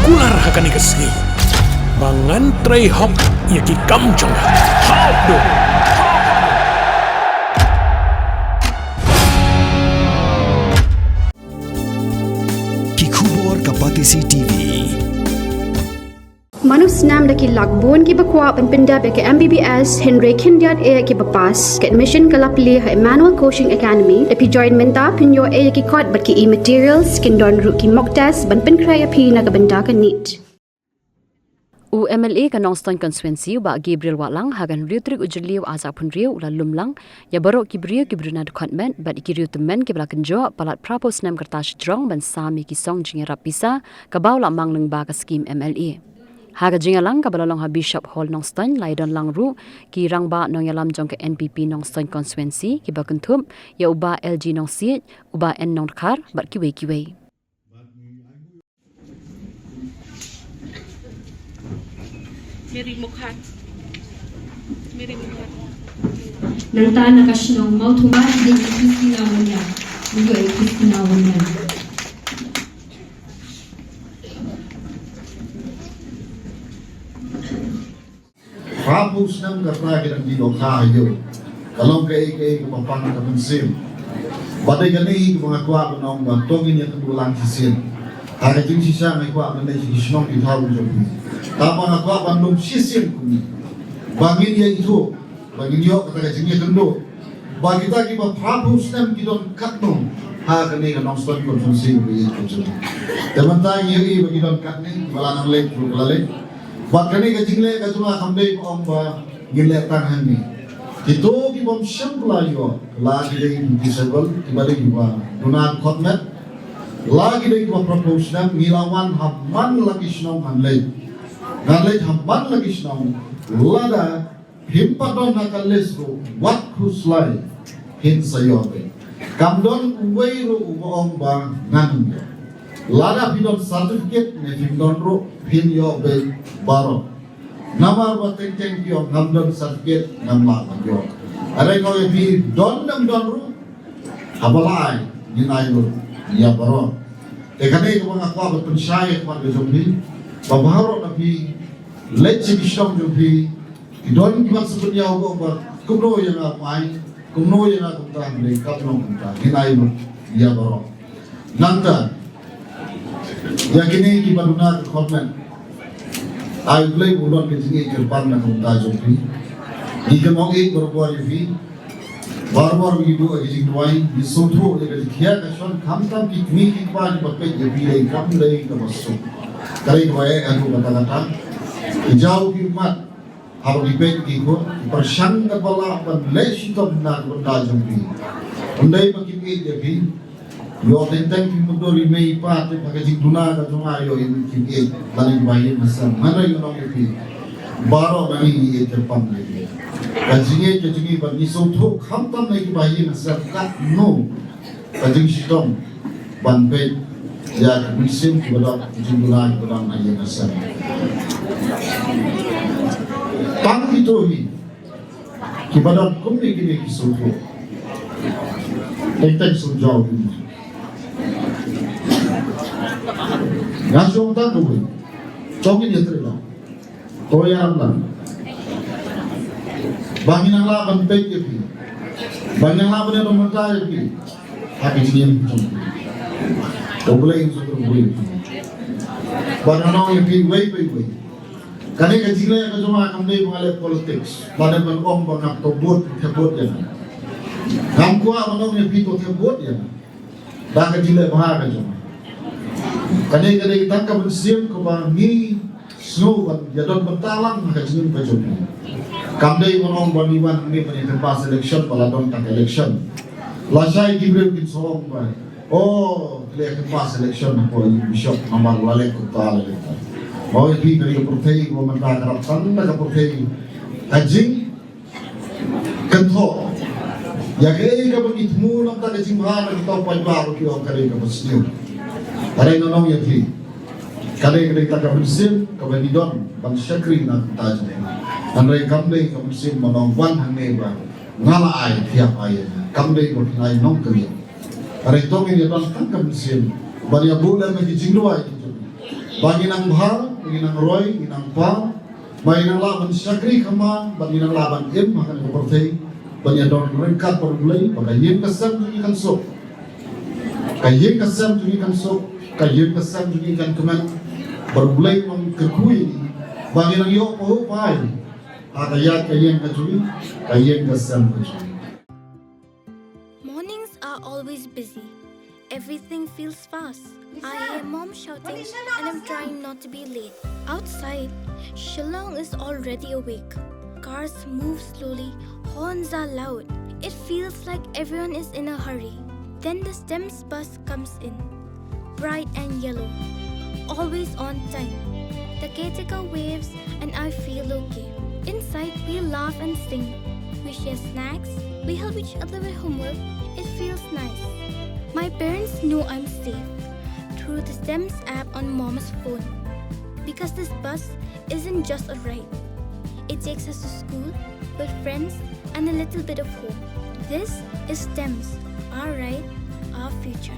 kular hakan ikasni. Bangan tray hok yaki kamjong. Hok do. Kikubor kapatisi TV. Manus nam daki lakbon ki bakwa penpinda be ke MBBS Henry Kindiat e ki bapas ke admission kalapli ha Emmanuel Coaching Academy epi join menta pinyo e ki kot bat ki e-materials kindon ru ki mock test ban penkray api na kabenda ka NEET. U MLA ka Nongstoin constituency ba Gabriel walang hagan Riewtymmen ujliu asa pun riu la lumlang ya barok ki brio ki Bruna Dkhotmet ba ki Riewtymmen ki blakan jo palat propose nam kertas drong ban sami ki song Jingïarap Pisa ka baw la mangleng ba ka Skhim MLA. Haga jingalang ka balalong ha Bishop Hall Nongstoin laidon lang ru ki rangba nong yalam jong ke NPP Nongstoin constituency ki bakentum ya uba LG nong siet uba N nong khar bat ki wei Miri mukhat nang ta nakasinong mau thumar din ikisinawan niya mugo ikisinawan niya Hapus nang kapra kita di lokayo. Kalau ke papang ka pensim. Badai gani mga kwa nong tongin ya kedulang sisin. Hari jing sisa may kwa nang sinong di tahu jobi. Tama na kwa bandung sisin kuni. Bangin ya itu, bangin yo kata jing ya kendo. Bagi kita ki hapus nang kidon katno. Ha kani ka nong stone konsensi bi itu. Teman-teman ye bagi don katni balanang lek lek. Waktu ni kecilnya kacuma kambing omba gile tangan ni. Itu kita sempla yo lagi dari disable tiba di gua Duna Dkhotmet lagi dari gua propose nam milawan hamman lagi senong hanlei hamman lagi senong lada himpaton nakalis ro wat kuslai hin sayobe kamdon uwei ro omba nganung lada pidon certificate ne pidon ro pin yo be baro nama bateng teng yo ngamdon certificate namla yo are no bi don ru abalai ni ru ya baro ekhane ko mga kwa pensyai kwa jobi babaro na bi lechi bisham jobi don ki sebenarnya ko ba kumno yang mai kumno yang kumta ni kapno kumta ni ru ya baro nanta yakini Kiba Duna Dkhotmet I play bulon ke jingi kirpan na kumta jopi di kemong ek berbuat revi bar begitu ajing duai di sotro de kia kason kamtam ki kmi ki kwa di bakai jepi le kam le ka masuk kali duai aku kata-kata jauh ki umat harus dipek ki ko persang ka bala ban le sitom na kumta jopi undai makin ek jepi yo tentang ki mudori mei pa te pagajing Duna ka tunga yo in ki baling bayin masam mana yo nong ki baro nani ni terpam le kajinge kajinge ban ni so tho khamtam nei ki bayin masam ka no kajing sitom ban pe ya misim ki bada Duna ki bada nai masam tang itu hi ki bada kumni ki so tho tentang so jauh ni Ngasong tak tuh, congin ya terima. Toyang lah. Bangin ang laban pek ya pi. Bangin ang laban yang memerintah ya pi. Hati jian cong. Boleh yang sudah boleh. Bangin ya pi wei. Kani kecil ya cuma kami mengalir politics. Pada berom bangak tobot ya. Kamkua menong ya pi tobot ya. Dah kecil ya bahaya cuma. Kani kita ka bersiap ke bangi snow kan jadon bentalang maka jinin bajok kamdai monong baniwan ni pen pas election paladon tak election lasai Gabriel kin soong ba oh le pas election ko bishop nambar lale ko tala le oh bi dari protei ko menta karap tanda ka protei ajing kentho ya ke ka bangit mu nam ta jing ba na to pa ba ko ki kare ka basniu kare nonong ya ki kare kita ka bersim ka banidon bang syakri na tajo anrai kamdei ka bersim monong wan hangne ba ngala ai tiap ai kamdei ko tinai nong kali kare to ngi don kan ka bersim bani bulan ngi jingluai Bagi nang Bahar, bagi nang Roy, bagi nang Pa, bagi nang laban Syakri Kama, bagi nang laban Im, makan ke partai, bagi don merengkat perulai, bagi yin kesem tunjukkan sok, kayin kesem tunjukkan sok, kayin kesem tunjukkan kemen, berulai mengkekui, bagi nang yok poho pai, agayat kayin kecuri, kayin kesem kecuri. Mornings are always busy. Everything feels fast. I hear mom shouting and I'm trying not to be late. Outside, Shillong is already awake. Cars move slowly, horns are loud. It feels like everyone is in a hurry. Then the STEMS bus comes in, bright and yellow, always on time. The caretaker waves and I feel okay. Inside, we laugh and sing. We share snacks, we help each other with homework. It feels nice. My parents know I'm safe through the STEMS app on mom's phone. Because this bus isn't just a ride. It takes us to school with friends and a little bit of hope. This is STEMS, our ride, our future.